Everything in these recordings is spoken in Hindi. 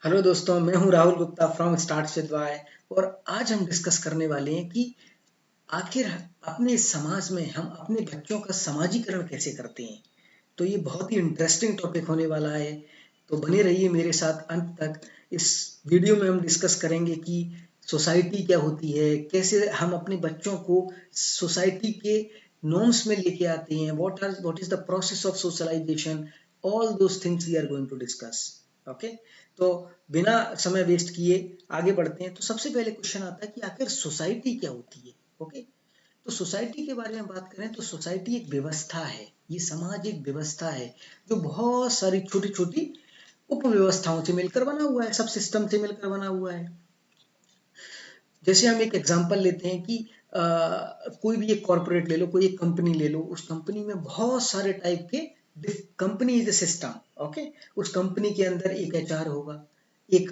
हेलो दोस्तों, मैं हूं Rahul Gupta from start with Y. और आज हम डिस्कस करने वाले हैं कि आखिर अपने समाज में हम अपने बच्चों का समाजीकरण कैसे करते हैं। तो ये बहुत ही इंटरेस्टिंग टॉपिक होने वाला है, तो बने रहिए मेरे साथ अंत तक। इस वीडियो में हम डिस्कस करेंगे कि सोसाइटी क्या होती है, कैसे हम अपने बच्चों को सोसाइटी के नॉर्म्स में लेके आते हैं, what is the process of socialization. All those things we are going to discuss. Okay, तो बिना समय वेस्ट किए आगे बढ़ते हैं। तो सबसे पहले क्वेश्चन आता है कि आखिर सोसाइटी क्या होती है। ओके, तो सोसाइटी के बारे में बात करें तो सोसाइटी एक व्यवस्था है, ये समाज एक व्यवस्था है जो बहुत सारी छोटी छोटी उपव्यवस्थाओं से मिलकर बना हुआ है, सब सिस्टम से मिलकर बना हुआ है। जैसे हम एक एग्जांपल लेते हैं कि कोई भी एक कॉर्पोरेट ले लो, कोई एक कंपनी ले लो, उस कंपनी में बहुत सारे टाइप के company is a system. Okay, उस कंपनी के अंदर एक एचआर होगा, एक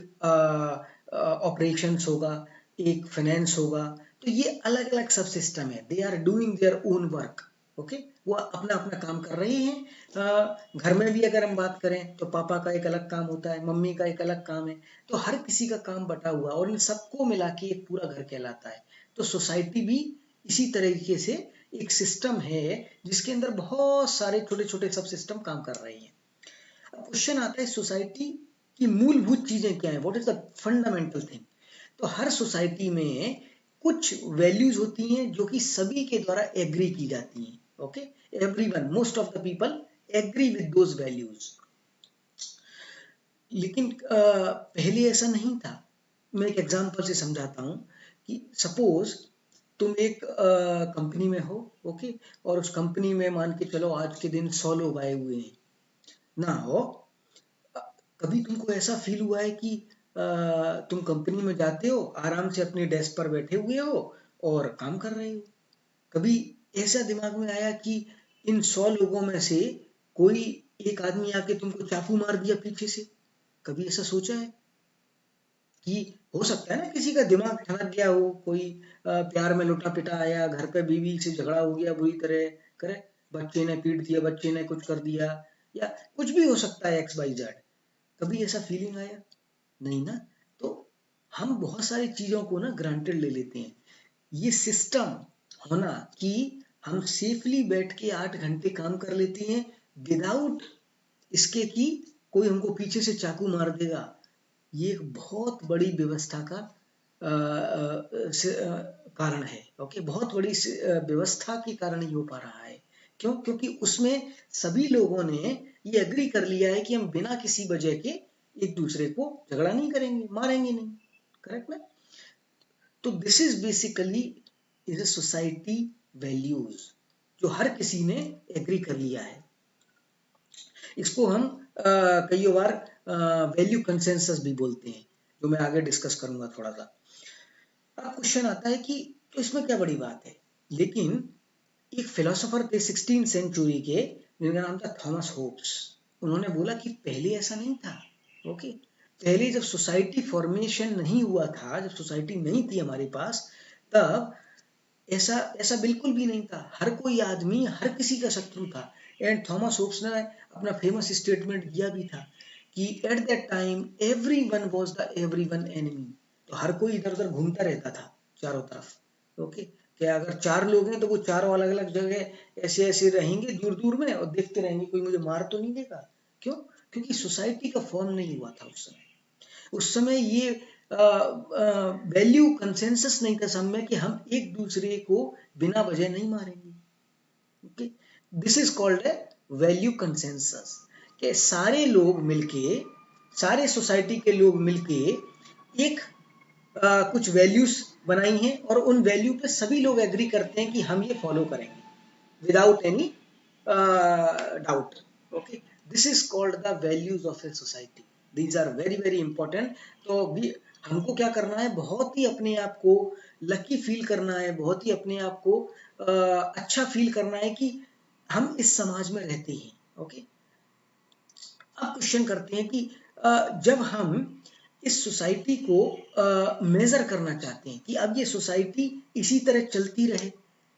ऑपरेशंस होगा, एक फाइनेंस होगा। तो ये अलग अलग सब सिस्टम है, they are doing their own work. Okay, वो अपना अपना काम कर रहे हैं। घर में भी अगर हम बात करें तो पापा का एक अलग काम होता है, मम्मी का एक अलग काम है। तो हर किसी का काम बटा हुआ और इन सबको मिला के एक पूरा घर कहलाता है। तो सोसाइटी भी इसी तरीके से एक सिस्टम है जिसके अंदर बहुत सारे छोटे छोटे सब सिस्टम काम कर रहे हैं। अब क्वेश्चन आता है सोसाइटी की मूलभूत चीजें क्या है, what is the fundamental thing. तो हर सोसाइटी में कुछ वैल्यूज होती हैं जो कि सभी के द्वारा एग्री की जाती हैं। Okay, everyone, most of the people agree with those values. लेकिन पहले ऐसा नहीं था। मैं एक एग्जांपल से समझाता हूँ कि सपोज तुम एक कंपनी में हो। ओके, और उस कंपनी में मान के चलो आज के दिन 100 लोग आए हुए हैं ना हो। कभी तुमको ऐसा फील हुआ है कि तुम कंपनी में जाते हो, आराम से अपने डेस्क पर बैठे हुए हो और काम कर रहे हो। कभी ऐसा दिमाग में आया कि इन 100 लोगों में से कोई एक आदमी आके तुमको चाकू मार दिया पीछे से। कभी ऐसा सोचा है कि हो सकता है ना किसी का दिमाग ठनक गया हो, कोई प्यार में लुटा पिटा आया, घर पे बीवी से झगड़ा हो गया बुरी तरह करे, बच्चे ने पीट दिया, बच्चे ने कुछ कर दिया, या कुछ भी हो सकता है, एक्स वाई जेड। कभी ऐसा फीलिंग आया? नहीं ना। तो हम बहुत सारी चीजों को ना ग्रांटेड ले लेते हैं। ये सिस्टम होना कि हम सेफली बैठ के 8 घंटे काम कर लेते हैं विदाउट इसके कि कोई हमको पीछे से चाकू मार देगा, ये एक बहुत बड़ी व्यवस्था का कारण है। ओके, बहुत बड़ी व्यवस्था के कारण ये हो पा रहा है। क्यों? क्योंकि उसमें सभी लोगों ने ये एग्री कर लिया है कि हम बिना किसी वजह के एक दूसरे को झगड़ा नहीं करेंगे, मारेंगे नहीं। करेक्ट ना? तो this is basically is a society values जो हर किसी ने एग्री कर लिया है। इसको हम कई बार वैल्यू कंसेंसस भी बोलते हैं, जो मैं आगे डिस्कस करूंगा थोड़ा सा। अब क्वेश्चन आता है कि तो इसमें क्या बड़ी बात है। लेकिन एक फिलोसोफर थे 16 सेंचुरी के, जिनका नाम था थॉमस होब्स। उन्होंने बोला कि पहले ऐसा नहीं था। ओके, पहले जब सोसाइटी फॉर्मेशन नहीं हुआ था, जब सोसाइटी नहीं थी हमारे पास, तब ऐसा ऐसा बिल्कुल भी नहीं था। हर कोई आदमी हर किसी का शत्रु था। एंड थॉमस होब्स ने अपना फेमस स्टेटमेंट दिया भी था कि at that time every one was the every one enemy. तो हर कोई इधर उधर घूमता रहता था चारों तरफ। ओके, कि अगर 4 लोग हैं तो वो चारों अलग अलग जगह ऐसे ऐसे रहेंगे दूर दूर में और देखते रहेंगे कोई मुझे मार तो नहीं देगा। क्यों? क्योंकि सोसाइटी का फॉर्म नहीं हुआ था उस समय। उस समय ये वैल्यू कंसेंसस नहीं था सब में कि हम एक दूसरे को बिना वजह नहीं मारेंगे। Okay, this is called a value consensus, कि सारे लोग मिलके, सारे सोसाइटी के लोग मिलके एक कुछ वैल्यूज बनाई हैं और उन वैल्यू पे सभी लोग एग्री करते हैं कि हम ये फॉलो करेंगे without any doubt. Okay, this is called the values of a society. These are very very important. तो भी हमको क्या करना है, बहुत ही अपने आप को लकी फील करना है, बहुत ही अपने आप को अच्छा फील करना है कि हम इस समाज में रहते हैं। ओके, अब क्वेश्चन करते हैं कि जब हम इस सोसाइटी को मेजर करना चाहते हैं कि अब ये सोसाइटी इसी तरह चलती रहे,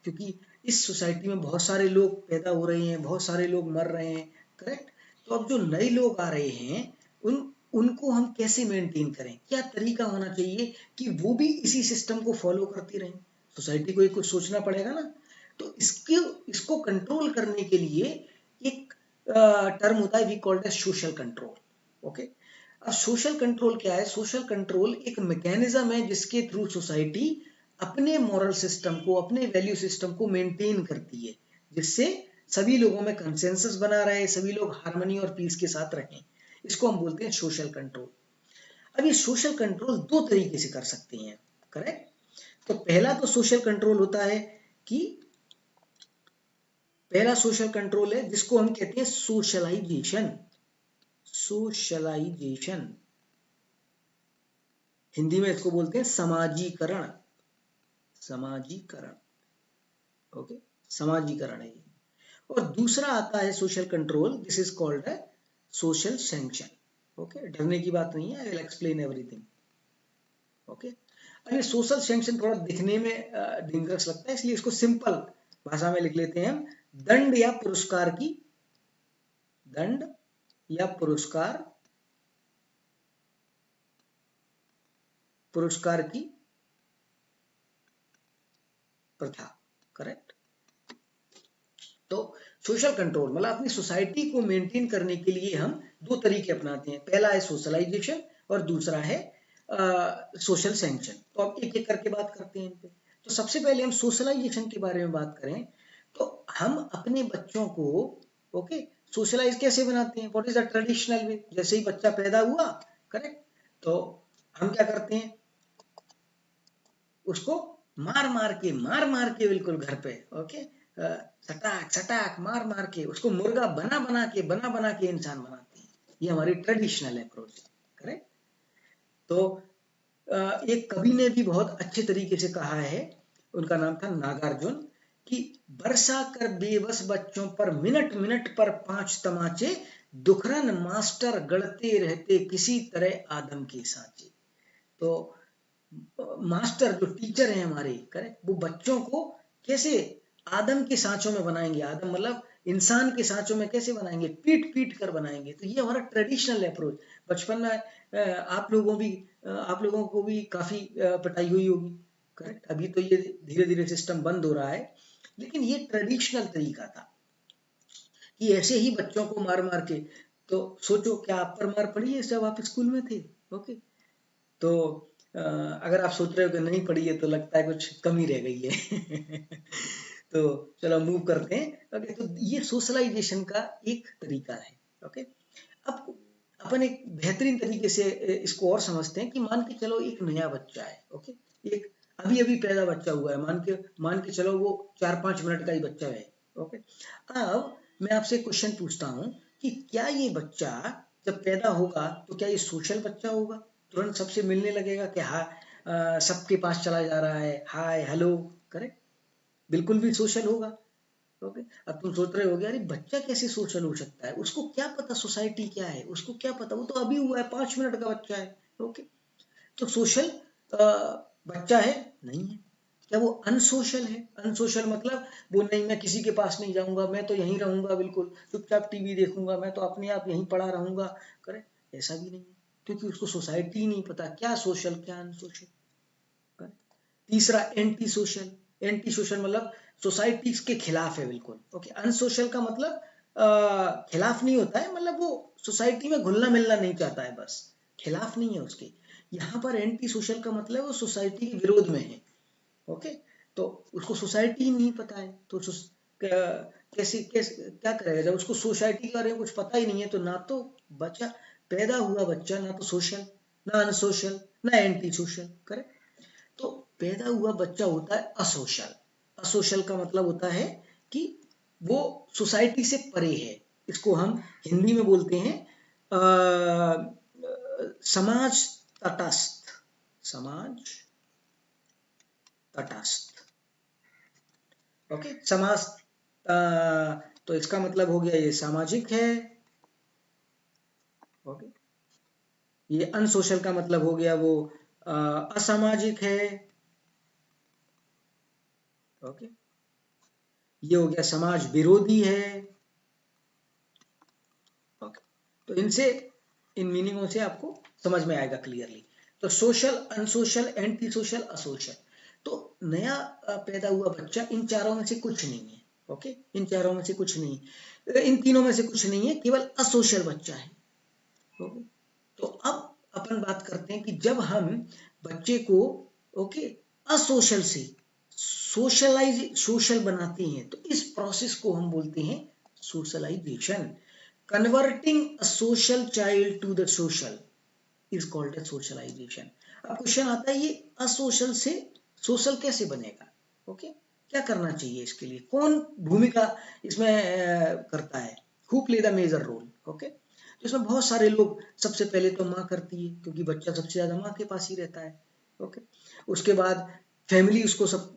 क्योंकि इस सोसाइटी में बहुत सारे लोग पैदा हो रहे हैं, बहुत सारे लोग मर रहे हैं। करेक्ट? तो अब जो नए लोग आ रहे हैं, उन उनको हम कैसे मेंटेन करें, क्या तरीका होना चाहिए कि वो भी इसी सिस्टम को फॉलो करती रहें। सोसाइटी को कुछ सोचना पड़ेगा ना। तो इसको कंट्रोल करने के लिए एक टर्म होता है, we called as social control. Okay, अब सोशल कंट्रोल क्या है? सोशल कंट्रोल एक मैकेनिज्म है जिसके थ्रू सोसाइटी अपने मॉरल सिस्टम को, अपने वैल्यू सिस्टम को मेंटेन करती है, जिससे सभी लोगों में कंसेंसस बना रहे, सभी लोग हार्मनी और पीस के साथ रहें। इसको हम बोलते हैं सोशल कंट्रोल। अब ये सोशल कंट्रोल दो तरीके से कर सकते हैं, करेक्ट। तो पहला तो सोशल कंट्रोल होता है कि पहला सोशल कंट्रोल है जिसको हम कहते हैं सोशलाइजेशन। सोशलाइजेशन, हिंदी में इसको बोलते हैं समाजीकरण। समाजीकरण, ओके, समाजीकरण है ये। और दूसरा आता है social control, this is called है सोशल सैंक्शन। ओके, डरने की बात नहीं है, I will explain everything. Okay, अब ये सोशल सैंक्शन थोड़ा दिखने में डेंजरस लगता है, इसलिए इसको सिंपल भाषा में लिख लेते हैं हम, दंड या पुरस्कार की, दंड या पुरस्कार, पुरस्कार की प्रथा, करेक्ट। तो सोशल कंट्रोल मतलब अपनी सोसाइटी को मेंटेन करने के लिए हम दो तरीके अपनाते हैं, पहला है सोशलाइजेशन और दूसरा है सोशल सैंक्शन। तो अब एक एक करके बात करते हैं इन पे। तो सबसे पहले हम सोशलाइजेशन के बारे में बात करें तो हम अपने बच्चों को, ओके, सोशलाइज कैसे बनाते हैं? What is the traditional way? जैसे ही बच्चा पैदा हुआ, करेक्ट, तो हम क्या करते हैं? उसको मार मार के बिल्कुल घर पे, ओके, सटाक सटाक मार मार के उसको मुर्गा बना बना के इंसान बनाते हैं। ये हमारी ट्रेडिशनल अप्रोच है, करेक्ट। तो एक कवि ने भी बहुत अच्छे तरीके से कहा है, उनका नाम था नागार्जुन, कि बरसा कर बेबस बच्चों पर मिनट मिनट पर 5 तमाचे, दुखरन मास्टर गढ़ते रहते किसी तरह आदम के सांचे। तो मास्टर जो टीचर हैं हमारे, करेक्ट, वो बच्चों को कैसे आदम के सांचों में बनाएंगे, आदम मतलब इंसान के सांचों में कैसे बनाएंगे? पीट पीट कर बनाएंगे। तो ये हमारा ट्रेडिशनल अप्रोच। बचपन में आप लोगों को भी काफी पिटाई हुई होगी, करेक्ट। अभी तो ये धीरे धीरे सिस्टम बंद हो रहा है, लेकिन ये ट्रेडिशनल तरीका था कि ऐसे ही बच्चों को मार मार के। तो सोचो क्या आप पर मार पड़ी है जब आप स्कूल में थे? ओके, तो अगर आप सोच रहे हो कि नहीं पढ़ी है तो लगता है कुछ कमी रह गई है। तो चलो मूव करते हैं। ओके, तो ये सोशलाइजेशन का एक तरीका है। ओके, अब अपन एक बेहतरीन तरीके से इसको और समझते हैं कि मान के चलो एक नया बच्चा है, ओके, एक अभी अभी पैदा बच्चा हुआ है, मान के चलो वो 4-5 मिनट का ही बच्चा है। ओके, अब मैं आपसे क्वेश्चन पूछता हूँ कि क्या ये बच्चा जब पैदा होगा तो क्या ये सोशल बच्चा होगा? तुरंत सबसे मिलने लगेगा कि हाँ, सबके पास चला जा रहा है, हाय हेलो, करेक्ट, बिल्कुल भी सोशल होगा। ओके, अब तुम सोच रहे हो अरे बच्चा कैसे सोशल हो सकता है? उसको क्या पता सोसाइटी क्या है, उसको क्या पता, वो तो अभी हुआ है, 5 मिनट का बच्चा है। ओके, तो सोशल बच्चा है? नहीं है। क्या वो अनसोशल है? अनसोशल मतलब वो नहीं, मैं किसी के पास नहीं जाऊंगा, मैं तो यहीं रहूंगा, बिल्कुल चुपचाप टीवी देखूंगा, मैं तो अपने आप यहीं पड़ा रहूंगा, करे, ऐसा भी नहीं है, क्योंकि उसको सोसाइटी नहीं पता क्या सोशल क्या अनसोशल। तीसरा एंटी सोशल। एंटी सोशल मतलब सोसाइटी के खिलाफ है बिल्कुल। ओके, अनसोशल का मतलब खिलाफ नहीं होता है, मतलब वो सोसाइटी में घुलना मिलना नहीं चाहता है, बस खिलाफ नहीं है उसके। यहाँ पर एंटी सोशल का मतलब वो सोसाइटी के विरोध में है। ओके, तो उसको सोसाइटी ही नहीं पता है, तो कैसे कैसे क्या करेगा जब उसको सोसाइटी के बारे में कुछ पता ही नहीं है? तो ना तो बच्चा, पैदा हुआ बच्चा ना तो सोशल, ना अनसोशल, ना एंटी सोशल, करेक्ट। तो पैदा हुआ बच्चा होता है असोशल। असोशल का मतलब होता है कि वो सोसाइटी से परे है। इसको हम हिंदी में बोलते हैं समाज तटस्थ। समाज तटस्थ, ओके, समाज तो इसका मतलब हो गया ये सामाजिक है। ओके, ये अनसोशल का मतलब हो गया वो असामाजिक है। ओके, ये हो गया समाज विरोधी है। ओके, तो इनसे इन मीनिंगों से आपको समझ में आएगा क्लियरली। तो सोशल, अनसोशल, एंटी सोशल, असोशल। तो नया पैदा हुआ बच्चा इन चारों में से कुछ नहीं है। ओके, इन चारों में से कुछ नहीं, इन तीनों में से कुछ नहीं है, केवल असोशल बच्चा है। ओके, तो अब अपन बात करते हैं कि जब हम बच्चे को ओके असोशल से सोशल बनाते हैं तो इस प्रोसेस को हम बोलते हैं socialization. Converting a social child to the social is called as socialization. अब क्वेश्चन आता है, ये असोशल से सोशल कैसे बनेगा? ओके, क्या करना चाहिए इसके लिए, कौन भूमिका इसमें करता है, who play the major role? Okay, तो इसमें बहुत सारे लोग, सबसे पहले तो माँ करती है, क्योंकि बच्चा सबसे ज्यादा माँ के पास ही रहता है। ओके, उसके बाद फैमिली उसको सब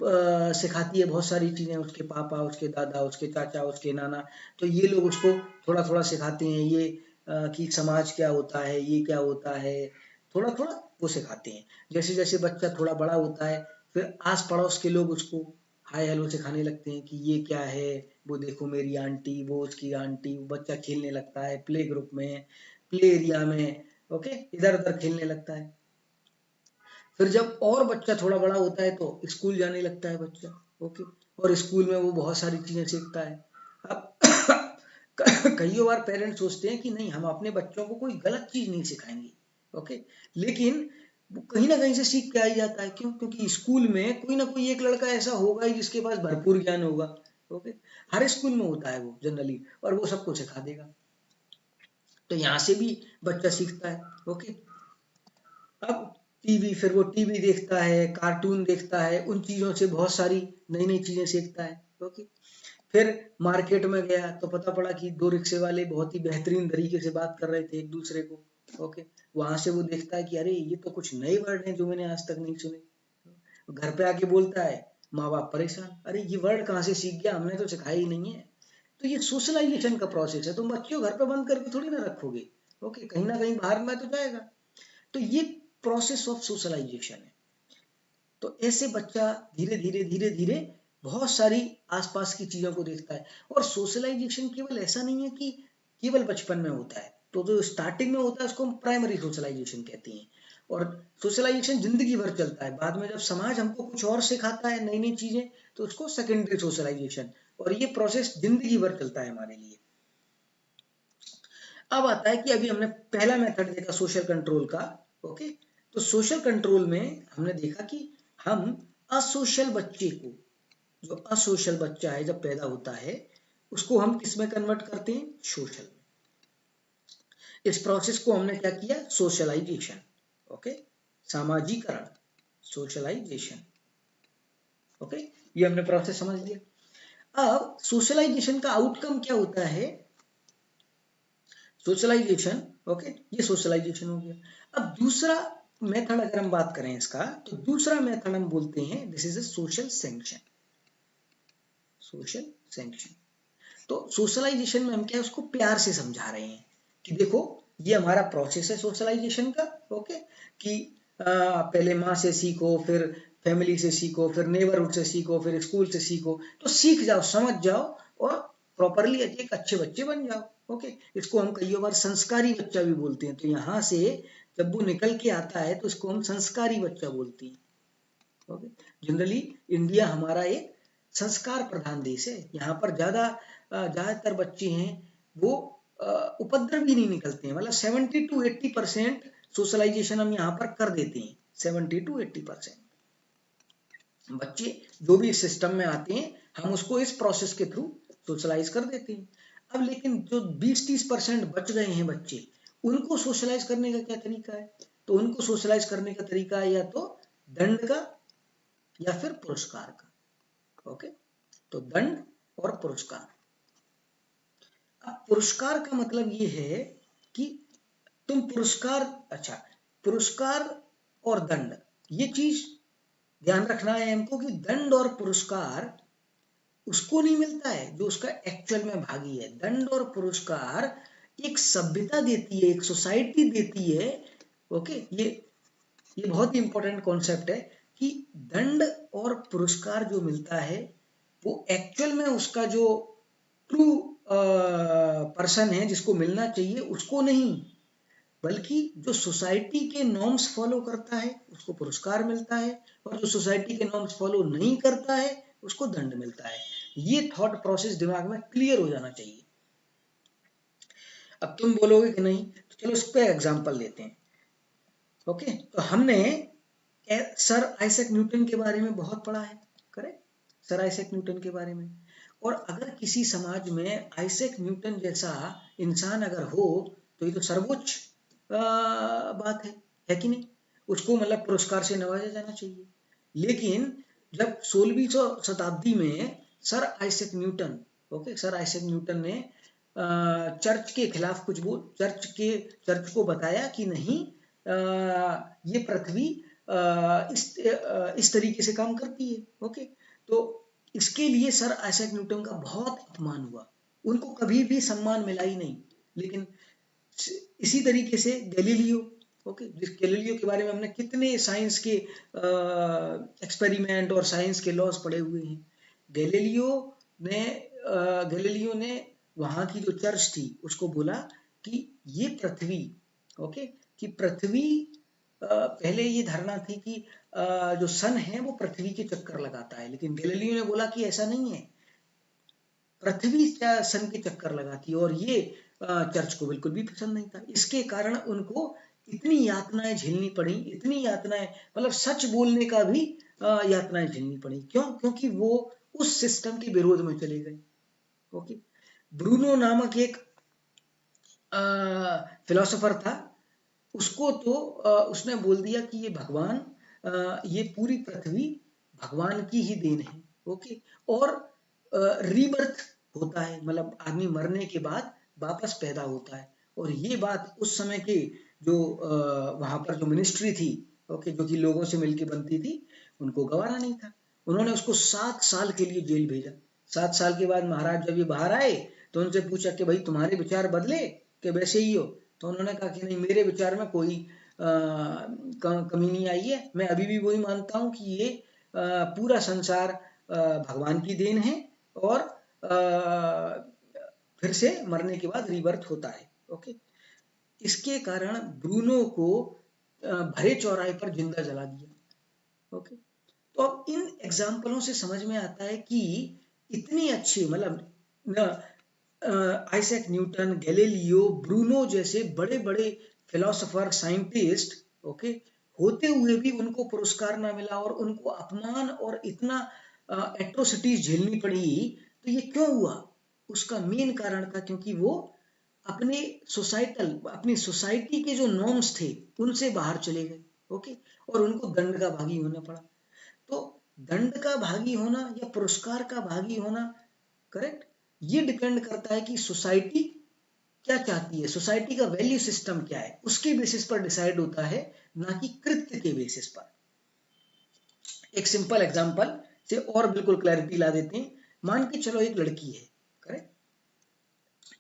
सिखाती है बहुत सारी चीजें, उसके पापा, उसके दादा, उसके चाचा, उसके नाना, तो ये लोग उसको थोड़ा थोड़ा सिखाते हैं, ये कि समाज क्या होता है, ये क्या होता है, थोड़ा थोड़ा वो सिखाते हैं। जैसे जैसे बच्चा थोड़ा बड़ा होता है, फिर आस पड़ोस के लोग उसको हाय हेलो सिखाने लगते हैं कि ये क्या है, वो देखो मेरी आंटी, वो उसकी आंटी। बच्चा खेलने लगता है प्ले ग्रुप में, प्ले एरिया में, ओके, इधर उधर खेलने लगता है। फिर जब और बच्चा थोड़ा बड़ा होता है तो स्कूल जाने लगता है बच्चा। ओके, और स्कूल में वो बहुत सारी चीजें सीखता है। अब कई बार पेरेंट्स सोचते हैं कि नहीं, हम अपने बच्चों को कोई गलत चीज नहीं सिखाएंगे। ओके, लेकिन वो कहीं ना कहीं से सीख के आ ही जाता है। क्यों? क्योंकि स्कूल में कोई ना कोई एक लड़का ऐसा होगा ही जिसके पास भरपूर ज्ञान होगा। ओके, हर स्कूल में होता है वो जनरली, और वो सबको सिखा देगा। तो यहाँ से भी बच्चा सीखता है। ओके, अब टीवी, फिर वो टीवी देखता है, कार्टून देखता है, उन चीजों से बहुत सारी नई नई चीजें सीखता है। ओके, फिर मार्केट में गया तो पता पड़ा कि दो रिक्शे वाले बहुत ही बेहतरीन तरीके से बात कर रहे थे एक दूसरे को। ओके, वहां से वो देखता है कि अरे ये तो कुछ नए वर्ड हैं जो मैंने आज तक नहीं सुने। घर पे आके बोलता है, माँ बाप परेशान, अरे ये वर्ड कहाँ से सीख गया, हमने तो सिखाया ही नहीं है। तो ये सोशलाइजेशन का प्रोसेस है। तुम बच्चे को घर पे बंद करके थोड़ी ना रखोगे। ओके, कहीं ना कहीं बाहर में तो जाएगा। तो ये प्रोसेस ऑफ सोशलाइजेशन है। तो ऐसे बच्चा धीरे धीरे धीरे धीरे बहुत सारी आसपास की चीजों को देखता है। और सोशलाइजेशन केवल ऐसा नहीं है कि केवल बचपन में होता है, तो जो स्टार्टिंग में होता है उसको हम प्राइमरी सोशलाइजेशन कहते हैं। और सोशलाइजेशन जिंदगी भर चलता है। बाद में जब समाज हमको कुछ और सिखाता है, नई नई चीजें, तो उसको सेकेंडरी सोशलाइजेशन। और ये प्रोसेस जिंदगी भर चलता है हमारे लिए। अब आता है कि अभी हमने पहला मेथड देखा सोशल कंट्रोल का। ओके, तो सोशल कंट्रोल में हमने देखा कि हम असोशल बच्चे को, जो असोशल बच्चा है जब पैदा होता है, उसको हम किस में कन्वर्ट करते हैं? सोशल में। इस प्रोसेस को हमने क्या किया? सोशलाइजेशन। ओके, सामाजिकरण, सोशलाइजेशन। ओके, ये हमने प्रोसेस समझ लिया। अब सोशलाइजेशन का आउटकम क्या होता है? सोशलाइजेशन, ओके, ये सोशलाइजेशन हो गया। अब दूसरा मेथड अगर हम बात करें इसका, तो दूसरा मेथड हम बोलते हैं this is a social sanction. Social sanction. तो सोशलाइजेशन में हम क्या है, उसको प्यार से समझा रहे हैं कि देखो ये हमारा प्रोसेस है सोशलाइजेशन का। ओके, कि पहले माँ से सीखो, फिर फैमिली से सीखो, फिर नेबरहुड से सीखो, फिर स्कूल से सीखो, तो सीख जाओ, समझ जाओ, और प्रॉपरली एक अच्छे बच्चे बन जाओ। ओके, इसको हम कई बार संस्कारी बच्चा भी बोलते हैं। तो यहाँ से जब वो निकल के आता है तो इसको हम संस्कारी बच्चा बोलते हैं। ओके, जनरली इंडिया हमारा एक संस्कार प्रधान देश है। यहाँ पर ज्यादातर बच्चे हैं वो उपद्रवी नहीं निकलते हैं। मतलब 70 to 80% सोशलाइजेशन हम यहाँ पर कर देते हैं। 70 to 80% बच्चे जो भी इस सिस्टम में आते हैं, हम उसको इस प्रोसेस के थ्रू सोशलाइज कर देते हैं। अब लेकिन जो 20-30% बच गए हैं बच्चे, उनको सोशलाइज करने का क्या तरीका है? तो उनको सोशलाइज करने का तरीका है या तो दंड का या फिर पुरस्कार का। ओके, तो दंड और पुरस्कार। अब पुरस्कार का मतलब ये है कि तुम पुरस्कार, अच्छा, पुरस्कार और दंड, ये चीज ध्यान रखना है हमको कि दंड और पुरस्कार उसको नहीं मिलता है जो उसका एक्चुअल में भागी है। दंड और पुरस्कार एक सभ्यता देती है, एक सोसाइटी देती है। ओके, ये बहुत ही इंपॉर्टेंट कॉन्सेप्ट है कि दंड और पुरस्कार जो मिलता है वो एक्चुअल में उसका जो ट्रू पर्सन है जिसको मिलना चाहिए उसको नहीं, बल्कि जो सोसाइटी के नॉर्म्स फॉलो करता है उसको पुरस्कार मिलता है, और जो सोसाइटी के नॉर्म्स फॉलो नहीं करता है उसको दंड मिलता है। ये थॉट प्रोसेस दिमाग में क्लियर हो जाना चाहिए। अब तुम बोलोगे कि नहीं, तो चलो उस पर एग्जाम्पल लेते हैं। ओके, तो हमने सर आइजैक न्यूटन के बारे में बहुत पढ़ा है, करेक्ट, सर आइजैक न्यूटन के बारे में। और अगर किसी समाज में आइजैक न्यूटन जैसा इंसान अगर हो तो ये तो सर्वोच्च बात है कि नहीं? उसको मतलब पुरस्कार से नवाजा जाना चाहिए। लेकिन जब 16वीं शताब्दी में sir Isaac Newton, okay, sir Isaac Newton ने चर्च के खिलाफ कुछ बोल, चर्च को बताया कि नहीं, ये पृथ्वी इस तरीके से काम करती है। ओके, तो इसके लिए सर आइजैक न्यूटन का बहुत अपमान हुआ, उनको कभी भी सम्मान मिला ही नहीं। लेकिन इसी तरीके से गैलीलियो, ओके, जिस गैलीलियो के बारे में हमने कितने साइंस के एक्सपेरिमेंट और साइंस के लॉज पढ़े हुए हैं। गैलीलियो ने वहां की जो चर्च थी उसको बोला कि ये पृथ्वी, ओके, कि पृथ्वी, पहले ये धारणा थी कि जो सन है वो पृथ्वी के चक्कर लगाता है, लेकिन गैलीलियो ने बोला कि ऐसा नहीं है, पृथ्वी सन के चक्कर लगाती है। और ये चर्च को बिल्कुल भी पसंद नहीं था। इसके कारण उनको इतनी यातनाएं झेलनी पड़ी, इतनी यातनाएं, मतलब सच बोलने का भी यातनाएं झेलनी पड़ी। क्यों? क्योंकि वो उस सिस्टम के विरोध में चले गए। ओके, ब्रूनो नामक एक फिलोसोफर था, उसको तो उसने बोल दिया कि ये भगवान, ये पूरी पृथ्वी भगवान की ही देन है। ओके, और रीबर्थ होता है, मतलब आदमी मरने के बाद वापस पैदा होता है। और ये बात उस समय के जो वहां पर जो मिनिस्ट्री थी, ओके, जो कि लोगों से मिलके बनती थी, उनको गवारा नहीं था। उन्होंने उसको 7 साल के लिए जेल भेजा। 7 साल के बाद महाराज जब ये बाहर आए तो उनसे पूछा कि भाई तुम्हारे विचार बदले कि वैसे ही हो? तो उन्होंने कहा कि नहीं, मेरे विचार में कोई कमी नहीं आई है, मैं अभी भी वही मानता हूँ कि ये पूरा संसार भगवान की देन है, और फिर से मरने के बाद रीबर्थ होता है। ओके, इसके कारण ब्रूनो को भरे चौराहे पर जिंदा जला दिया। ओके, तो अब इन एग्जाम्पलों से समझ में आता है कि इतनी अच्छी, मतलब आइजैक न्यूटन, गैलीलियो, ब्रूनो जैसे बड़े बड़े फिलोसोफर, साइंटिस्ट, ओके, होते हुए भी उनको पुरस्कार ना मिला और उनको अपमान और इतना एट्रोसिटीज झेलनी पड़ी। तो ये क्यों हुआ? उसका मेन कारण था क्योंकि वो अपनी सोसाइटी के जो नॉर्म्स थे उनसे बाहर चले गए। ओके, और उनको दंड का भागी होना पड़ा। तो दंड का भागी होना या पुरस्कार का भागी होना, करेक्ट, ये डिपेंड करता है कि सोसाइटी क्या चाहती है, सोसाइटी का वैल्यू सिस्टम क्या है, उसके बेसिस पर डिसाइड होता है, ना कि कृत्य के बेसिस पर। एक सिंपल एग्जांपल से और बिल्कुल क्लैरिटी ला देते हैं। मान के चलो एक लड़की है, करेक्ट,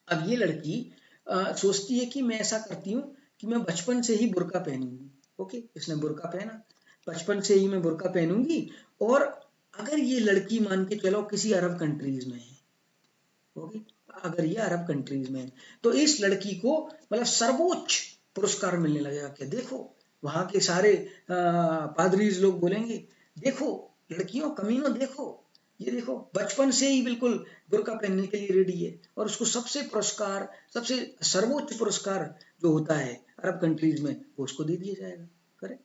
अब ये लड़की सोचती है कि मैं ऐसा करती हूँ कि मैं बचपन से ही बुर्का पहनूंगी। ओके, इसने बुर्का पहना, बचपन से ही मैं बुर्का पहनूंगी। और अगर ये लड़की मान के चलो किसी अरब कंट्रीज में है, ओके, अगर ये अरब कंट्रीज में है, तो इस लड़की को मतलब सर्वोच्च पुरस्कार मिलने लगेगा कि देखो, वहां के सारे पादरीज लोग बोलेंगे, देखो लड़कियों, कमीनों, देखो, ये देखो बचपन से ही बिल्कुल बुर्का पहनने के लिए रेडी है। और उसको सबसे सर्वोच्च पुरस्कार जो होता है अरब कंट्रीज में, वो उसको दे दिया जाएगा। करेक्ट,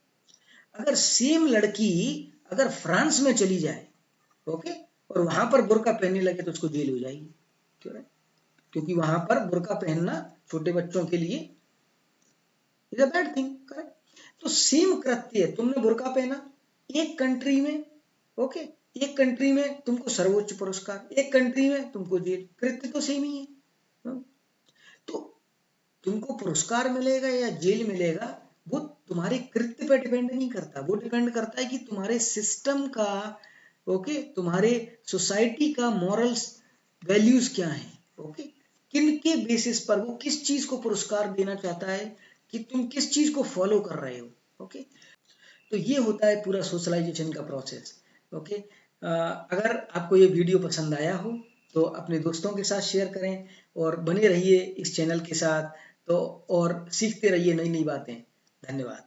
अगर सेम लड़की अगर फ्रांस में चली जाए, ओके, और वहां पर बुर्का पहनने लगे तो उसको जेल हो जाएगी। क्यों? क्योंकि वहां पर बुर्का पहनना छोटे बच्चों के लिए is a bad thing. Correct, तो सेम कृत्य, तुमने बुर्का पहना एक कंट्री में, ओके, एक कंट्री में तुमको सर्वोच्च पुरस्कार, एक कंट्री में तुमको जेल, कृत्य तो सेम ही है। तो तुमको पुरस्कार मिलेगा या जेल मिलेगा, वो तुम्हारे कृत्य पर डिपेंड नहीं करता, वो डिपेंड करता है कि तुम्हारे सिस्टम का, ओके, तुम्हारे सोसाइटी का मॉरल्स वैल्यूज क्या है। ओके, किन के बेसिस पर वो किस चीज को पुरस्कार देना चाहता है, कि तुम किस चीज को फॉलो कर रहे हो। ओके, तो ये होता है पूरा सोशलाइजेशन का प्रोसेस। ओके, अगर आपको ये वीडियो पसंद आया हो तो अपने दोस्तों के साथ शेयर करें और बने रहिए इस चैनल के साथ। तो और सीखते रहिए नई नई बातें। धन्यवाद।